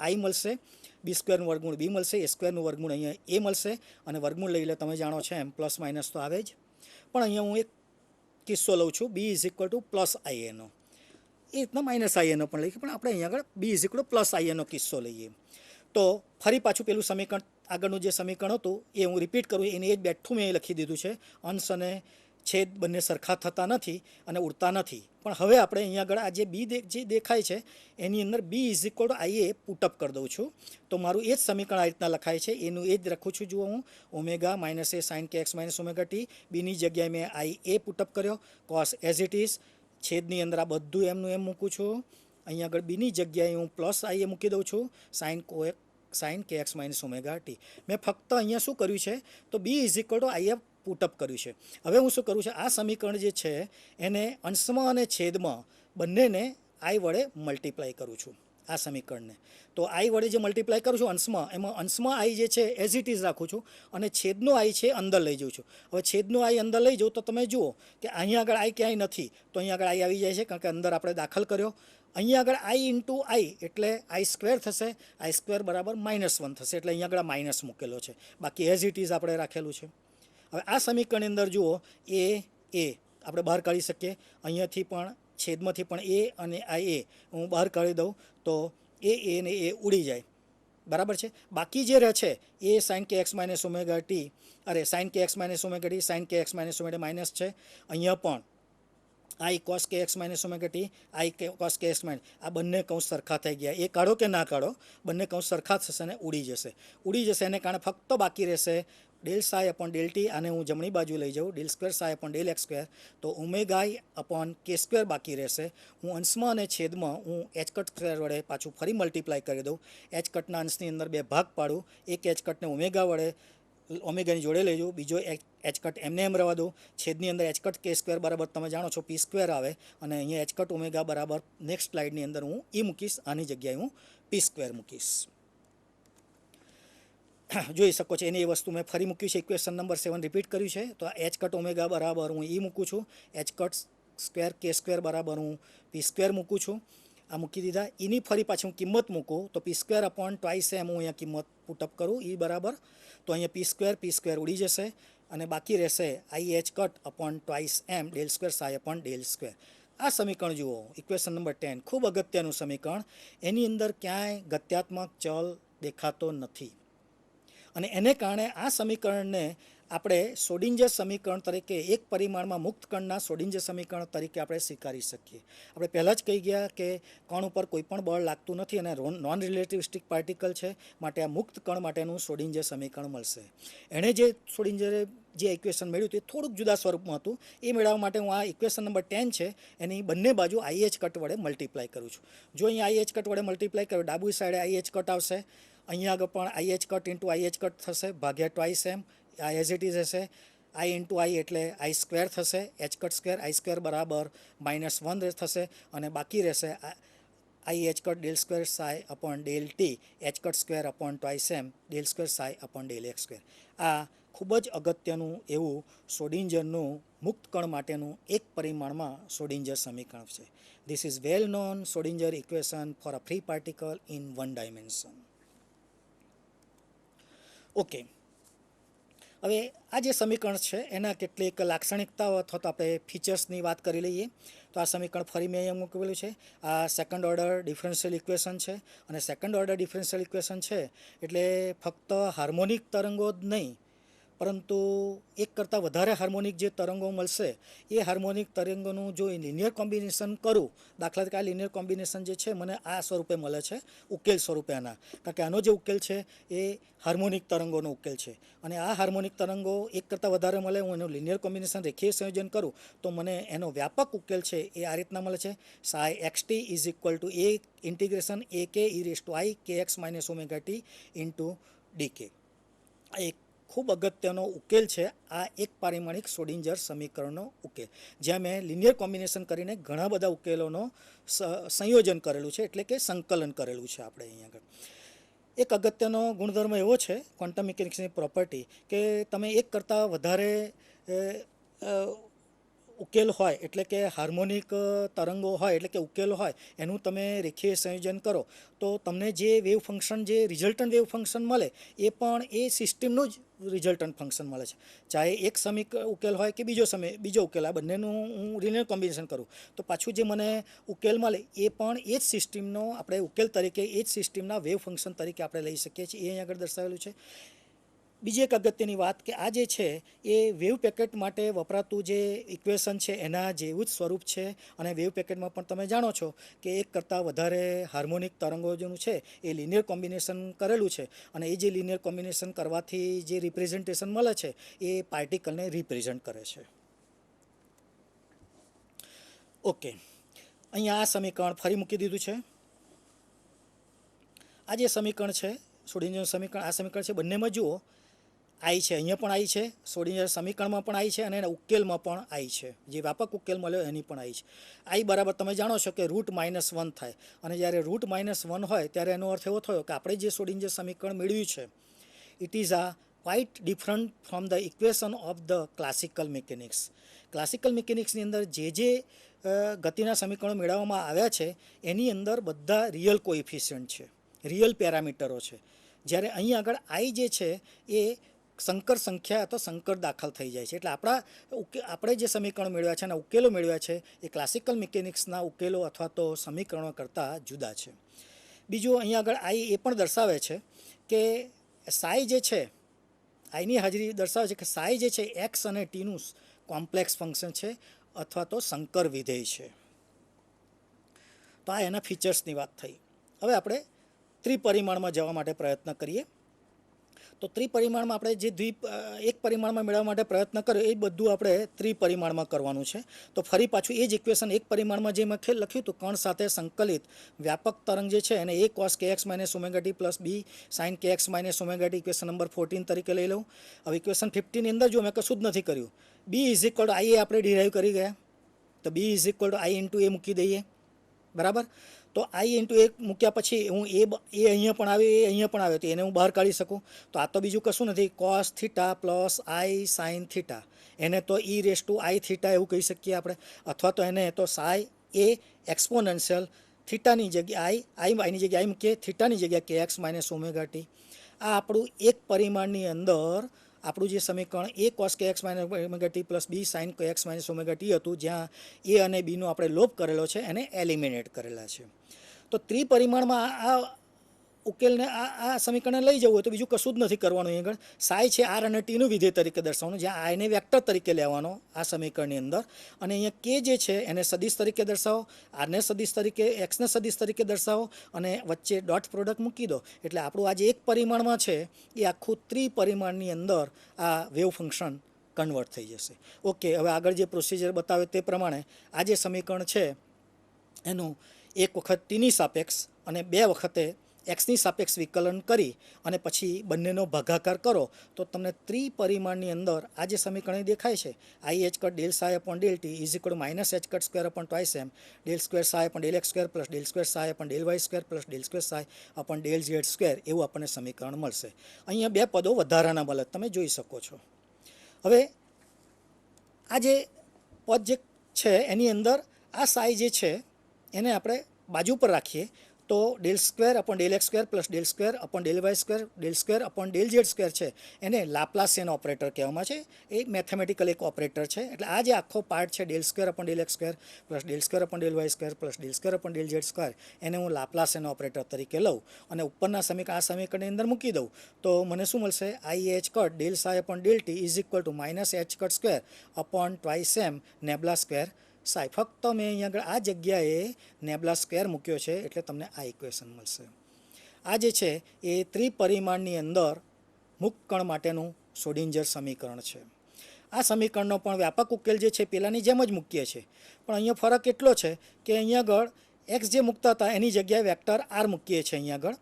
આઈ મળશે, બી સ્ક્વેરનું વર્ગમૂળ બી મળશે, એ સ્ક્વેરનું વર્ગમૂળ અહીંયા એ મળશે, અને વર્ગમૂળ લઈ લે તમે જાણો છો એમ પ્લસ માઇનસ તો આવે જ. પણ અહીંયા હું એક કિસ્સો લઉં છું, b is equal to plus i એનો, એ રીતના માઇનસ આઈ એનો પણ લઈએ, પણ આપણે અહીંયા આગળ b is equal to plus i એનો કિસ્સો લઈએ. તો ફરી પાછું પેલું સમીકરણ, આગળનું જે સમીકરણ હતું એ હું રિપીટ કરું, એને એ જ બેઠું મેં લખી દીધું છે. અંશ અને છેદ બંને સરખા થતા નથી અને ઉડતા નથી. પણ હવે આપણે અહીંયા આગળ આ જે બી જે દેખાય છે એની અંદર B is equal to I એ પુટઅપ કરી દઉં છું. તો મારું એ જ સમીકરણ આ રીતના લખાય છે, એનું એ જ લખું છું. જુઓ, હું ઓમેગા માઇનસ એ sine k x minus omega T, બીની જગ્યાએ મેં આઈ એ પુટઅપ કર્યો, કોસ એઝ ઇટ ઇઝ. છેદની અંદર આ બધું એમનું એમ મૂકું છું. અહીંયા આગળ બીની જગ્યાએ હું પ્લસ આઈ એ મૂકી દઉં છું, sign k x minus omega T. મેં ફક્ત અહીંયા શું કર્યું છે, તો B is equal to I એ પુટઅપ કર્યું છે. હવે હું શું કરું છું, આ સમીકરણ જે છે એને અંશમાં અને છેદમાં બંનેને આઈ વડે મલ્ટીપ્લાય કરું છું, આ સમીકરણને. તો આઈ વડે જે મલ્ટીપ્લાય કરું છું અંશમાં, એમાં અંશમાં આઈ જે છે એઝ ઇટ ઇઝ રાખું છું, અને છેદનો આઈ છે અંદર લઈ જાઉં છું. હવે છેદનો આઈ અંદર લઈ જાઉં તો તમે જુઓ કે અહીંયા આગળ આઈ ક્યાંય નથી, તો અહીંયા આગળ આઈ આવી જાય છે, કારણ કે અંદર આપણે દાખલ કર્યો. અહીંયા આગળ આઈ ઇન્ટુ આઈ એટલે આઈ સ્ક્વેર થશે, આઈ સ્ક્વેર બરાબર -1 થશે, એટલે અહીંયા આગળ માઇનસ મૂકેલો છે, બાકી એઝ ઇટ ઇઝ આપણે રાખેલું છે. હવે આ સમીકરણની અંદર જુઓ, એ આપણે બહાર કાઢી શકીએ, અહીંયાથી પણ છેદમાંથી પણ એ અને આ એ હું બહાર કાઢી દઉં તો એ ને એ ઉડી જાય, બરાબર છે. બાકી જે રહે છે એ sine k x minus omega t, sine k x minus omega t, sine k x minus omega minus છે. અહીંયા પણ i cos k x minus omega t, i k cos k x minus, આ બંને કૌંસ સરખા થઈ ગયા. એ કાઢો કે ના કાઢો, બંને કૌંસ સરખા થશે અને ઉડી જશે. એને કારણે ફક્ત બાકી રહેશે del psi upon del T. આને હું જમણી બાજુ લઈ જાઉં, del square psi upon del X square, તો ઓમેગાઈ અપોન કે સ્ક્વેર બાકી રહેશે. હું અંશમાં અને છેદમાં હું એચ કટ સ્ક્વેર વડે પાછું ફરી મલ્ટીપ્લાય કરી દઉં. એચ કટના અંશની અંદર બે ભાગ પાડું, એક એચ કટને ઓમેગા વડે ઓમેગાની જોડે લઈ જાઉં, બીજો એચ કટ એમને એમ રહેવા દઉં. છેદની અંદર એચ કટ કે સ્ક્વેર બરાબર તમે જાણો છો પી સ્ક્વેર આવે, અને અહીંયા એચ કટ ઓમેગા બરાબર નેક્સ્ટ સ્લાઇડની અંદર હું ઈ મૂકીશ, આની જગ્યાએ હું પી સ્ક્વેર મૂકીશ. જોઈ શકો છો એની એ વસ્તુ મેં ફરી મૂક્યું છે, ઇક્વેશન નંબર 7 રિપીટ કર્યું છે. તો એચ કટ ઓમેગા બરાબર હું ઈ મૂકું છું, એચ કટ સ્ક્વેર કે સ્ક્વેર બરાબર હું પી સ્ક્વેર મૂકું છું. આ મૂકી દીધા. એની ફરી પાછી હું કિંમત મૂકું તો પી સ્ક્વેર અપોન ટ્વાઇસ એમ હું અહીંયા કિંમત પુટઅપ કરું, ઈ બરાબર. તો અહીંયા પી સ્ક્વેર ઉડી જશે, અને બાકી રહેશે I H cut upon twice M del square psi upon del square. આ સમીકરણ જુઓ, ઇક્વેશન નંબર 10, ખૂબ અગત્યનું સમીકરણ. એની અંદર ક્યાંય ગત્યાત્મક ચલ દેખાતો નથી, અને એને કારણે આ સમીકરણને આપણે સોડિન્જર સમીકરણ તરીકે, એક પરિમાણમાં મુક્ત કણના સોડિન્જર સમીકરણ તરીકે આપણે સ્વીકારી શકીએ. આપણે પહેલાં જ કહી ગયા કે કણ ઉપર કોઈ પણ બળ લાગતું નથી અને નોન રિલેટિવિસ્ટિક પાર્ટિકલ છે, માટે આ મુક્ત કણ માટેનું સોડિન્જર સમીકરણ મળશે. એણે જે સોડિન્જરે જે ઇક્વેશન મેળવ્યું હતું એ થોડુંક જુદા સ્વરૂપમાં હતું. એ મેળવવા માટે હું આ ઇક્વેશન નંબર 10 છે એની બંને બાજુ આઈએચ કટ વડે મલ્ટીપ્લાય કરું છું. જો અહીંયા આઈએચ કટ વડે મલ્ટીપ્લાય કરું, ડાબી સાઈડે આઈએચ કટ આવશે, અહીંયા આગળ પણ આઈએચ કટ ઇન્ટુ આઈએચ કટ થશે, ભાગ્યા ટ્વાઇસ એમ, આ એઝ ઇટ ઇઝ હશે. આઈ ઇન્ટુ આઈ એટલે આઈ સ્ક્વેર થશે, H cut square, I square બરાબર -1 થશે, અને બાકી રહેશે I H cut del square psi upon del T, H cut square upon twice M del square psi upon del X square. આ ખૂબ જ અગત્યનું એવું સોડિન્જરનું મુક્ત કણ માટેનું એક પરિમાણમાં સોડિન્જર સમીકરણ છે. This is well known Schrodinger equation for a free particle in 1 dimension. Okay, હવે આ જે સમીકરણ છે એના કેટલીક લાક્ષણિકતાઓ અથવા તો આપણે ફીચર્સની વાત કરી લઈએ. તો આ સમીકરણ ફરી મેં અહીંયા મૂકેલું છે. આ સેકન્ડ ઓર્ડર ડિફરન્શિયલ ઇક્વેશન છે, અને સેકન્ડ ઓર્ડર ડિફરન્શિયલ ઇક્વેશન છે એટલે ફક્ત હાર્મોનિક તરંગો જ નહીં, પરંતુ એક કરતાં વધારે હાર્મોનિક જે તરંગો મળશે એ હાર્મોનિક તરંગોનું જો લિનિયર કોમ્બિનેશન કરું, દાખલા તરીકે આ લિનિયર કોમ્બિનેશન જે છે મને આ સ્વરૂપે મળે છે, ઉકેલ સ્વરૂપે આના, કારણ કે આનો જે ઉકેલ છે એ હાર્મોનિક તરંગોનો ઉકેલ છે, અને આ હાર્મોનિક તરંગો એક કરતાં વધારે મળે, હું એનું લિનિયર કોમ્બિનેશન રેખીય સંયોજન કરું તો મને એનો વ્યાપક ઉકેલ છે એ આ રીતના મળે છે. Psi x t is equal to a integration a k e raise to i k x minus omega t into d k. આ એક ખૂબ અગત્યનો ઉકેલ છે, આ એક પારિમાણિક સોડિન્જર સમીકરણનો ઉકેલ, જ્યાં મેં લિનિયર કોમ્બિનેશન કરીને ઘણા બધા ઉકેલોનો સંયોજન કરેલું છે, એટલે કે સંકલન કરેલું છે. આપણે અહીંયા આગળ એક અગત્યનો ગુણધર્મ એવો છે ક્વોન્ટમ મિકેનિક્સની પ્રોપર્ટી, કે તમે એક કરતાં વધારે ઉકેલ હોય એટલે કે હાર્મોનિક તરંગો હોય એટલે કે ઉકેલ હોય એનું તમે રેખીય સંયોજન કરો તો તમને જે વેવ ફંક્શન જે રિઝલ્ટન્ટ વેવ ફંક્શન મળે એ પણ એ સિસ્ટમનું જ રિઝલ્ટન્ટ ફંક્શન મળે છે. ચાહે એક ઉકેલ હોય કે બીજો ઉકેલ, આ બંનેનું હું લિનિયર કોમ્બિનેશન કરું તો પાછું જે મને ઉકેલ મળે એ પણ એ જ સિસ્ટમનો આપણે ઉકેલ તરીકે એ જ સિસ્ટમના વેવ ફંક્શન તરીકે આપણે લઈ શકીએ છીએ. એ અહીં આગળ દર્શાવેલું છે. બીજી એક અગત્યની વાત કે આ જે છે એ વેવ પેકેટ માટે વપરાતું જે ઇક્વેશન છે એના જેવું જ સ્વરૂપ છે. અને વેવ પેકેટમાં પણ તમે જાણો છો કે એક કરતાં વધારે હાર્મોનિક તરંગોનું છે એ લિનિયર કોમ્બિનેશન કરેલું છે. અને એ જે લિનિયર કોમ્બિનેશન કરવાથી જે રિપ્રેઝન્ટેશન મળે છે એ પાર્ટિકલને રિપ્રેઝન્ટ કરે છે. ઓકે, અહીંયા આ સમીકરણ ફરી મૂકી દીધું છે. આ જે સમીકરણ છે શ્રોડિંજરનું સમીકરણ, આ સમીકરણ છે બંનેમાં જુઓ આઈ છે, અહીંયા પણ આઈ છે, શ્રોડિંજર સમીકરણમાં પણ આઈ છે અને એના ઉકેલમાં પણ આઈ છે. જે વ્યાપક ઉકેલ મળ્યો એની પણ આઈ છે. આઈ બરાબર તમે જાણો છો કે √-1 થાય અને જ્યારે √-1 હોય ત્યારે એનો અર્થ એવો થયો કે આપણે જે શ્રોડિંજર સમીકરણ મેળવ્યું છે it is quite different from the equation of the classical mechanics. Classical મિકેનિક્સની અંદર જે ગતિના સમીકરણો મેળવવામાં આવ્યા છે એની અંદર બધા રિયલ કોએફિશિયન્ટ છે, રિયલ પેરામીટરો છે. જ્યારે અહીં આગળ આઈ જે છે એ સંકર સંખ્યા અથવા સંકર દાખલ થઈ જાય છે. એટલે આપણે જે સમીકરણો મેળવ્યા છે અને ઉકેલો મેળવ્યા છે એ ક્લાસિકલ મિકેનિક્સના ઉકેલો અથવા તો સમીકરણો કરતાં જુદા છે. બીજું અહીં આગળ આઈ એ પણ દર્શાવે છે કે સાઈ જે છે, આઈની હાજરી દર્શાવે છે કે સાઈ જે છે એક્સ અને ટીનું કોમ્પ્લેક્સ ફંક્શન છે અથવા તો સંકર વિધેય છે. તો આ એના ફીચર્સની વાત થઈ. હવે આપણે ત્રિપરિમાણમાં જવા માટે પ્રયત્ન કરીએ. તો ત્રિપરિમાણમાં આપણે જે એક પરિમાણમાં મેળવવા માટે પ્રયત્ન કર્યો એ બધું આપણે ત્રિપરિમાણમાં કરવાનું છે. તો ફરી પાછું એ જ ઇક્વેશન એક પરિમાણમાં જે મેં લખ્યું હતું કણ સાથે સંકલિત વ્યાપક તરંગ જે છે એને a cos kx - ωt plus b sin kx - ωt equation number 14 તરીકે લઈ લઉં. હવે ઇક્વેશન 15 ની અંદર જો મેં કશું જ નથી કર્યું, b = i એ આપણે ડિરાઈવ કરી ગયા. તો b = i × a મૂકી દઈએ, બરાબર. તો i × a મૂક્યા પછી હું એ અહીંયા પણ આવે, એ અહીંયા પણ આવે તો એને હું બહાર કાઢી શકું. તો આ તો બીજું કશું નથી, cos θ પ્લસ i sin θ. એને તો e⁻i θ એવું કહી શકીએ આપણે, અથવા તો એને તો સાઈ એ એક્સપોનેન્શિયલ થીટાની જગ્યાએ આઈની જગ્યાએ આઈ મૂકીએ, થીટાની જગ્યાએ kx - ωt. આ આપણું એક પરિમાણની અંદર આપણું જે સમીકરણ a cos kx - ωt plus b sin kx - ωt હતું, જ્યાં a અને bનો આપણે લોપ કરેલો છે એને એલિમિનેટ કરેલા છે. તો ત્રિપરિમાણમાં આ ઉકેલને આ સમીકરણને લઈ જવું હોય તો બીજું કશું જ નથી કરવાનું. અહીં આગળ સાઈ છે આર અને ટીનું વિધેય તરીકે દર્શાવવાનું, જ્યાં આઈને વેક્ટર તરીકે લેવાનો આ સમીકરણની અંદર. અને અહીંયા કે જે છે એને સદિશ તરીકે દર્શાવો, આરને સદિશ તરીકે, એક્સને સદિશ તરીકે દર્શાવો અને વચ્ચે ડોટ પ્રોડક્ટ મૂકી દો. એટલે આપણું આ જે એક પરિમાણમાં છે એ આખું ત્રિપરિમાણની અંદર આ વેવ ફંક્શન કન્વર્ટ થઈ જશે. ઓકે, હવે આગળ જે પ્રોસિજર બતાવે તે પ્રમાણે આ જે સમીકરણ છે એનું એક વખત ટીની સાપેક્ષ અને બે વખતે એક્સની સાપેક્ષ વિકલન કરી અને પછી બંનેનો ભાગાકાર કરો તો તમને ત્રિપરિમાણની અંદર આ જે સમીકરણ દેખાય છે i(h del psi upon del t is equal to -h square upon twice m del square psi upon del x square plus del square psi upon del y square plus del square psi upon del z square એવું આપણને સમીકરણ મળશે. અહીંયા બે પદો વધારાના મળે તમે જોઈ શકો છો. હવે આ જે પદ જે છે એની અંદર આ સાઈ જે છે એને આપણે બાજુ પર રાખીએ તો del square upon del x square plus del square upon del y square del square upon del z square છે એને લાપ્લાસિયન ઓપરેટર કહેવામાં છે. એ મેથેમેટિકલ એક ઓપરેટર છે. એટલે આ જે આખો પાર્ટ છે del square upon del x square plus del square upon del y square plus del square upon del z square એને હું લાપ્લાસિયન ઓપરેટર તરીકે લઉં અને ઉપરના આ સમીકરણની અંદર મૂકી દઉં તો મને શું મળશે? i(h del psi upon del t is equal to -h square upon twice m nebula square psi. ફક્ત મેં અહીંયા આગળ આ જગ્યાએ નેબલા સ્ક્વેર મૂક્યો છે એટલે તમને આ ઇક્વેશન મળશે. આ જે છે એ ત્રિપરિમાણની અંદર મુક્ત કણ માટેનું શ્રોડિંજર સમીકરણ છે. આ સમીકરણનો પણ વ્યાપક ઉકેલ જે છે પેલાની જેમ જ મૂકીએ છીએ, પણ અહીંયા ફરક એટલો છે કે અહીંયા આગળ એક્સ જે મૂકતા હતા એની જગ્યાએ વેક્ટર આર મૂકીએ છીએ. અહીંયા આગળ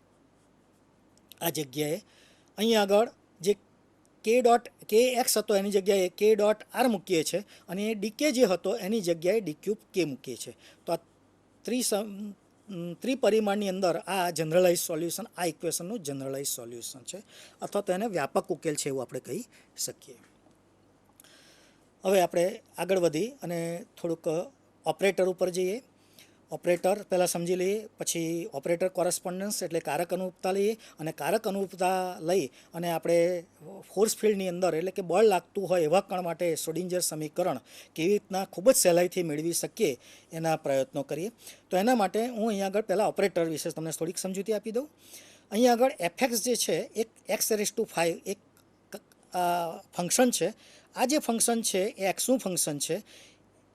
આ જગ્યાએ અહીંયા આગળ જે કે એક્સ હતો એની જગ્યાએ k.r મૂકીએ છીએ અને ડીકે જે હતો એની જગ્યાએ d³ k મૂકીએ છીએ. તો આ ત્રિપરિમાણની અંદર આ જનરલાઇઝ સોલ્યુશન, આ ઇક્વેશનનું જનરલાઇઝ સોલ્યુશન છે અથવા તો એને વ્યાપક ઉકેલ છે એવું આપણે કહી શકીએ. હવે આપણે આગળ વધી અને થોડુંક ઓપરેટર ઉપર જઈએ. ઓપરેટર પહેલાં સમજી લઈએ, પછી ઓપરેટર કોરસ્પોન્ડન્સ એટલે કારક અનુરૂપતા લઈએ, અને કારક અનુરૂપતા લઈ અને આપણે ફોર્સ ફિલ્ડની અંદર એટલે કે બળ લાગતું હોય એવા કણ માટે શ્રોડિંજર સમીકરણ કેવી રીતના ખૂબ જ સહેલાઈથી મેળવી શકીએ એના પ્રયત્નો કરીએ. તો એના માટે હું અહીંયા આગળ પહેલાં ઓપરેટર વિશે તમને થોડીક સમજૂતી આપી દઉં. અહીંયા આગળ એફએક્સ જે છે એક x⁵ એક ફંક્શન છે. આ જે ફંક્શન છે એ એક્સનું ફંક્શન છે.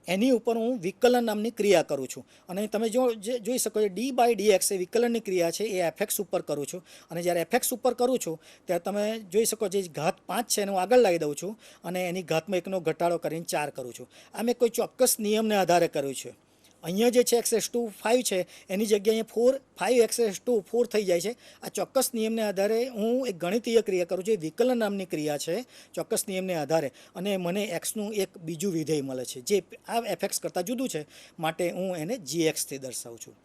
એની ઉપર હું વિકલન નામની ક્રિયા કરું છું, અને તમે જોઈ શકો છો d/dx એ વિકલનની ક્રિયા છે, એ એફએક્સ ઉપર કરું છું. અને જ્યારે એફએક્સ ઉપર કરું છું ત્યારે તમે જોઈ શકો જે ઘાત 5 છે એને હું આગળ લાવી દઉં છું, અને એની ઘાતમાં 1નો ઘટાડો કરીને 4 કરું છું. આ મેં કોઈ ચોક્કસ નિયમને આધારે કર્યું છે. અહીંયા જે છે x⁵ છે એની જગ્યાએ 5x⁴ થઈ જાય છે. આ ચોક્કસ નિયમને આધારે હું એક ગણિતીય ક્રિયા કરું છું, એ વિકલન નામની ક્રિયા છે ચોક્કસ નિયમને આધારે, અને મને એક્સનું એક બીજું વિધેય મળે છે જે આ એફએક્સ કરતાં જુદું છે, માટે હું એને gxથી દર્શાવું છું.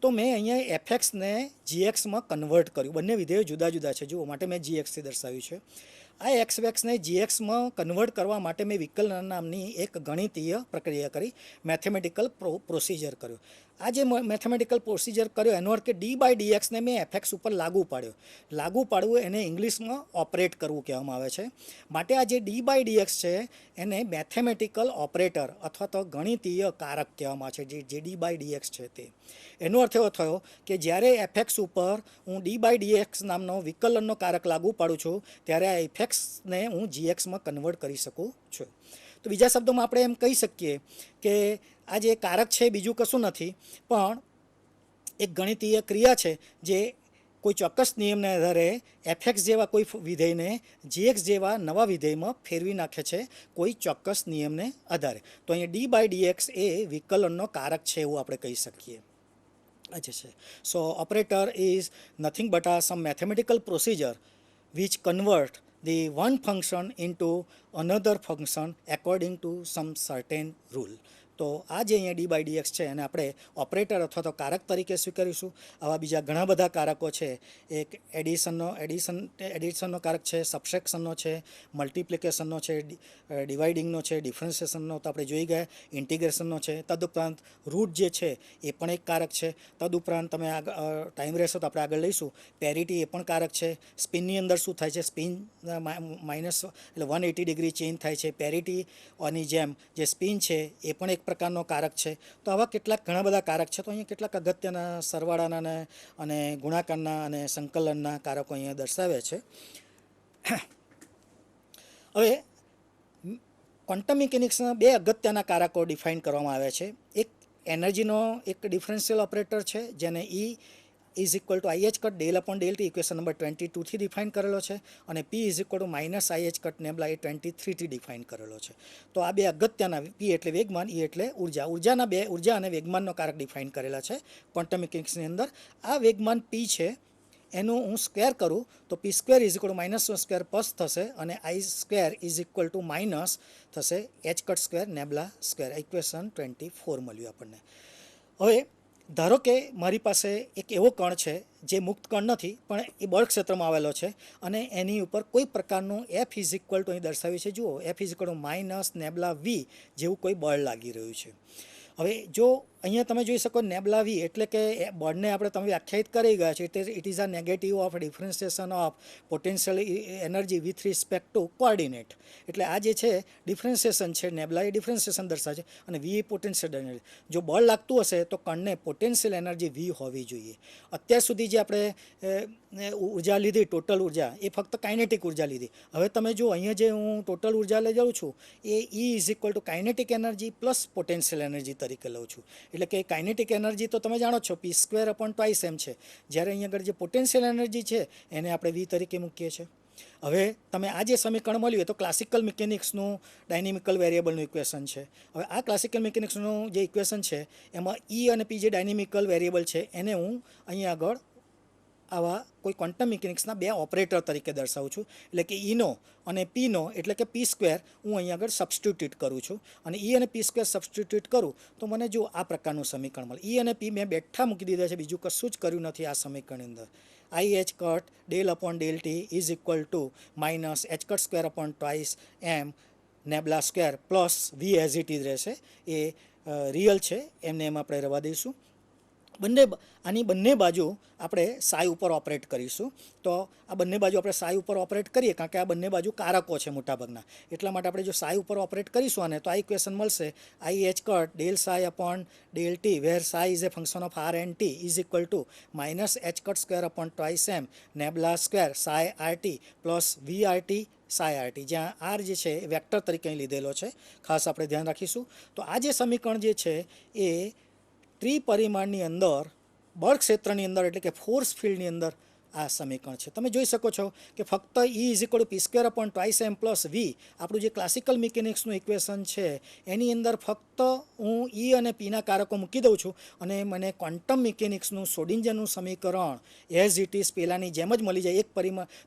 તો મેં અહીંયા એફએક્સને gxમાં કન્વર્ટ કર્યું. બંને વિધેયો જુદા જુદા છે જુઓ, માટે મેં gxથી દર્શાવ્યું છે. આ એક્સવેક્સને gxમાં કન્વર્ટ કરવા માટે મેં વિકલન નામની એક ગણિતીય પ્રક્રિયા કરી, મેથેમેટિકલ પ્રોસિજર કર્યો. આ જે મેથેમેટિકલ પ્રોસિજર કર્યો એનો અર્થ કે d/dxને મેં એફએક્સ ઉપર લાગુ પાડ્યો. લાગુ પાડવું એને ઇંગ્લિશમાં ઓપરેટ કરવું કહેવામાં આવે છે. માટે આ જે d/dx છે એને મેથેમેટિકલ ઓપરેટર અથવા તો ગણિતીય કારક કહેવામાં આવે છે, જે d/dx છે તે. એનો અર્થ એવો થયો કે જ્યારે એફએક્સ ઉપર હું d/dx નામનો વિકલનનો કારક લાગુ પાડું છું ત્યારે આ એફએક્સને હું gxમાં કન્વર્ટ કરી શકું છું. તો બીજા શબ્દોમાં આપણે એમ કહી શકીએ કે આ જે કારક છે બીજું કશું નથી પણ એક ગણિતીય ક્રિયા છે જે કોઈ ચોક્કસ નિયમને આધારે એફએક્સ જેવા કોઈ વિધેયને gx જેવા નવા વિધેયમાં ફેરવી નાખે છે કોઈ ચોક્કસ નિયમને આધારે. તો અહીંયા d/dx એ વિકલનનો કારક છે એવું આપણે કહી શકીએ. અચ્છા છે. So operator is nothing but some mathematical procedure which convert the one function into another function according to some certain rule. તો આ જે અહીંયા d/dx છે એને આપણે ઓપરેટર અથવા તો કારક તરીકે સ્વીકારીશું. આવા બીજા ઘણા બધા કારકો છે. એક એડિશનનો કારક છે, સબસ્ટ્રેક્શનનો છે, મલ્ટિપ્લિકેશનનો છે, ડિવાઇડિંગનો છે, ડિફરન્સિએશનનો તો આપણે જોઈ ગયા, ઇન્ટિગ્રેશનનો છે. તદુપરાંત રૂટ જે છે એ પણ એક કારક છે. તદુપરાંત તમે ટાઈમ રહેશો તો આપણે આગળ લઈશું, પેરિટી એ પણ કારક છે. સ્પિનની અંદર શું થાય છે, સ્પિન માઇનસ એટલે 180 ડિગ્રી ચેન્જ થાય છે. પેરિટીની જેમ જે સ્પિન છે એ પણ એક પ્રકારનો કારક છે. તો આવા કેટલાક ઘણા બધા કારક છે. તો અહીંયા કેટલાક અગત્યના સરવાળાના અને ગુણાકારના અને સંકલનના કારકો અહીંયા દર્શાવે છે. હવે ક્વોન્ટમ મિકેનિક્સના બે અગત્યના કારકો ડિફાઇન કરવામાં આવ્યા છે. એક એનર્જીનો એક ડિફરન્શિયલ ઓપરેટર છે જેને E is equal to IH cut del/del equation number 22થી ડિફાઇન કરેલો છે, અને P is equal to -IH cut nabla એ 23થી ડિફાઇન કરેલો છે. તો આ બે અગત્યના, P એટલે વેગમાન, E એટલે ઉર્જા અને વેગમાનનો કારક ડિફાઇન કરેલા છે ક્વોન્ટમ મિકેનિક્સની અંદર. આ વેગમાન P છે એનું હું સ્ક્વેર કરું તો p² is equal two -1² plus થશે, અને I² is equal to minus થશે h cut square nabla square. Equation 24 મળ્યું આપણને. હવે ધારો કે મારી પાસે એક એવો કણ છે જે મુક્ત કણ નથી પણ એ બળ ક્ષેત્રમાં આવેલો છે, અને એની ઉપર કોઈ પ્રકારનું F ઇઝ ઇક્વલ ટુ અહીં દર્શાવ્યું છે જુઓ, F is equal to minus nabla V જેવું કોઈ બળ લાગી રહ્યું છે. હવે જો અહીંયા તમે જોઈ શકો નેબલા V એટલે કે બળને આપણે તમે વ્યાખ્યાયિત કરી ગયા છે, it is a negative of differentiation of potential energy with respect to coordinate. એટલે આ જે છે ડિફરન્સિએશન છે, નેબલા એ ડિફરન્સિએશન દર્શાવે છે, અને V એ પોટેન્શિયલ એનર્જી. જો બળ લાગતું હશે તો કણને પોટેન્શિયલ એનર્જી V હોવી જોઈએ. અત્યાર સુધી જે આપણે ઉર્જા લીધી, ટોટલ ઉર્જા, એ ફક્ત કાઇનેટિક ઉર્જા લીધી. હવે તમે જો અહીંયા જે હું ટોટલ ઉર્જા લઈ જાઉં છું એ E is equal two kinetic energy plus potential energy તરીકે લઉં છું. એટલે કે કાઇનેટિક એનર્જી તો તમે જાણો છો p²/2m છે, જ્યારે અહીંયા આગળ જે પોટેન્શિયલ એનર્જી છે એને આપણે V તરીકે મૂકીએ છીએ. હવે તમે આ જે સમીકરણ મળ્યું એ તો ક્લાસિકલ મિકેનિક્સનું ડાયનેમિકલ વેરિયેબલનું ઇક્વેશન છે. હવે આ ક્લાસિકલ મિકેનિક્સનું જે ઇક્વેશન છે એમાં E અને P જે ડાયનેમિકલ વેરિયેબલ છે એને હું અહીંયા આગળ આવા કોઈ ક્વોન્ટમ મિકેનિક્સના બે ઓપરેટર તરીકે દર્શાવું છું. એટલે કે Eનો અને Pનો એટલે કે p² હું અહીંયા આગળ સબસ્ટિટ્યૂટ કરું છું, અને E અને p² સબસ્ટિટ્યૂટ કરું તો મને જો આ પ્રકારનું સમીકરણ મળે. E અને P મેં બેઠા મૂકી દીધા છે, બીજું કશું જ કર્યું નથી આ સમીકરણની અંદર. IH cut del/del t is equal to minus h cut square upon twice m nabla square plus v as it is રહેશે, એ રિયલ છે એમને એમ આપણે રહેવા દઈશું. આની બંને બાજુ આપણે સાઈ ઉપર ઓપરેટ કરીશું. તો આ બંને બાજુ આપણે સાઈ ઉપર ઓપરેટ કરીએ, કારણ કે આ બંને બાજુ કારકો છે મોટાભાગના, એટલા માટે આપણે જો સાઈ ઉપર ઓપરેટ કરીશું આને, તો આ ઇક્વેશન મળશે i H cut del psi upon del t, where psi is a function of r and t is equal to minus h cut square upon twice m nabla square psi R t plus v r t psi R t, જ્યાં r જે છે એ vector તરીકે અહીં લીધેલો છે, ખાસ આપણે ધ્યાન રાખીશું. તો આ જે સમીકરણ જે છે એ ત્રિપરિમાણની અંદર બળ ક્ષેત્રની અંદર એટલે કે ફોર્સ ફિલ્ડની અંદર આ સમીકરણ છે. તમે જોઈ શકો છો કે ફક્ત E is equal to P square upon twice M plus V, આપણું જે ક્લાસિકલ મિકેનિક્સનું ઇક્વેશન છે એની અંદર ફક્ત હું E અને પીના કારકો મૂકી દઉં છું અને મને ક્વોન્ટમ મિકેનિક્સનું શ્રોડિંજરનું સમીકરણ એઝ ઇટ ઇઝ પહેલાંની જેમ જ મળી જાય.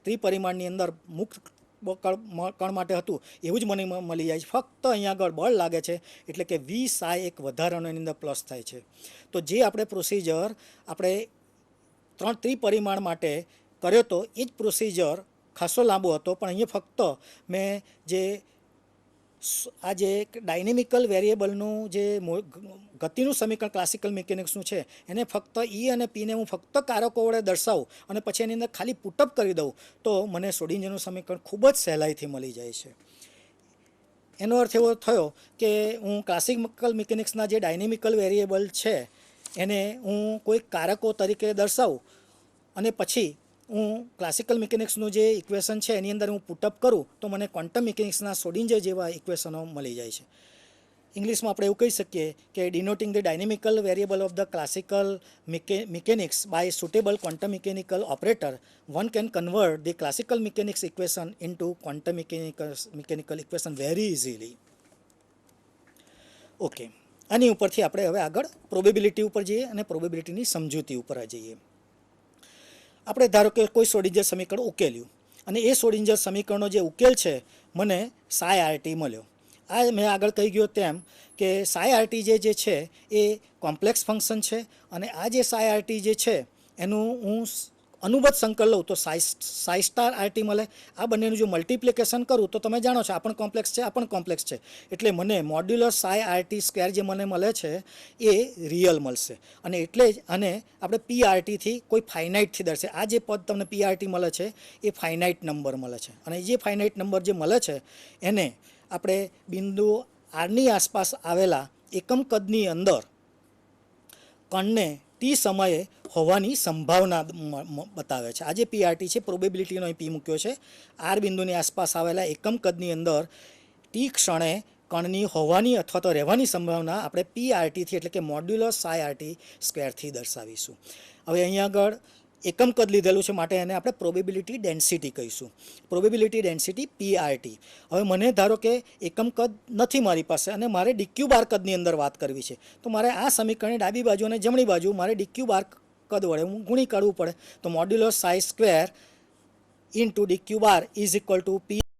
ત્રિપરિમાણની અંદર મુક્ત કણ માટે હતું એવું જ મને મળી જાય છે. ફક્ત અહીંયા આગળ બળ લાગે છે એટલે કે વી સાઈ એક વધારાનો એની અંદર પ્લસ થાય છે. તો જે આપણે પ્રોસિજર આપણે ત્રિપરિમાણ માટે કર્યો હતો એ જ પ્રોસિજર ખાસો લાંબો હતો, પણ અહીંયા ફક્ત મેં જે આ જે ડાયનેમિકલ વેરિયેબલનું જે ગતિનું સમીકરણ ક્લાસિકલ મિકેનિક્સનું છે એને ફક્ત ઈ અને પીને હું ફક્ત કારકો વડે દર્શાવું અને પછી એની અંદર ખાલી પુટઅપ કરી દઉં તો મને શ્રોડિંજરનું સમીકરણ ખૂબ જ સહેલાઈથી મળી જાય છે. એનો અર્થ એવો થયો કે હું ક્લાસિકલ મિકેનિક્સના જે ડાયનેમિકલ વેરિયેબલ છે એને હું કોઈ કારકો તરીકે દર્શાવું અને પછી હું ક્લાસિકલ મિકેનિક્સનું જે ઇક્વેશન છે એની અંદર હું પુટઅપ કરું તો મને ક્વોન્ટમ મિકેનિક્સના શ્રોડિંજર જેવા ઇક્વેશનો મળી જાય છે. ઇંગ્લિશમાં આપણે એવું કહી શકીએ કે denoting the dynamical variable of the classical mechanics by suitable quantum mechanical operator one can convert the classical mechanics equation into quantum mechanical equation very easily. Okay, આની ઉપરથી આપણે હવે આગળ પ્રોબેબિલિટી ઉપર જઈએ અને પ્રોબેબિલિટીની સમજૂતી ઉપર જઈએ. આપણે ધારો કે કોઈ શ્રોડિંજર સમીકરણ ઉકેલ્યું અને એ શ્રોડિંજર સમીકરણનો જે ઉકેલ છે મને સાઈ આર ટી મળ્યો. આ મેં આગળ કહી ગયો તેમ કે સાઈ આર ટી જે છે એ કોમ્પ્લેક્સ ફંક્શન છે અને આ જે સાઈ આર ટી જે છે એનું હું અનુબદ્ધ સંકલ લઉં તો સાઈ સ્ટાર આર ટી મળે. આ બંનેનું જો મલ્ટિપ્લિકેશન કરું તો તમે જાણો છો આ પણ કોમ્પ્લેક્સ છે, આ પણ કોમ્પ્લેક્સ છે, એટલે મને modular psi R T square જે મને મળે છે એ રિયલ મળશે. અને એટલે જ આને આપણે પી આર ટીથી કોઈ ફાઇનાઇટથી દર્શે. આ જે પદ તમને પી આર ટી મળે છે એ ફાઇનાઇટ નંબર મળે છે અને જે ફાઇનાઇટ નંબર જે મળે છે એને આપણે બિંદુ આરની આસપાસ આવેલા એકમ કદની અંદર કણને ટી સમયે હોવાની સંભાવના બતાવે છે. આ જે પીઆરટી છે પ્રોબેબિલિટીનો અહીં પી મૂક્યો છે. આર બિંદુની આસપાસ આવેલા એકમ કદની અંદર ટી ક્ષણે કણની હોવાની અથવા તો રહેવાની સંભાવના આપણે પીઆરટીથી એટલે કે મોડ્યુલર સાઈ આરટી સ્ક્વેરથી દર્શાવીશું. હવે અહીંયા આગળ એકમ કદ લીધેલું છે માટે એને આપણે પ્રોબેબિલિટી ડેન્સિટી કહીશું. Probability density PRT. હવે મને ધારો કે એકમ કદ નથી મારી પાસે અને મારે ડીક્યુ બાર કદની અંદર વાત કરવી છે, તો મારે આ સમીકરણની ડાબી બાજુ અને જમણી બાજુ મારે ડીક્યુ બાર કદ વડે હું ગુણી કાઢવું પડે. તો modular Sai square into DQ bar is equal to P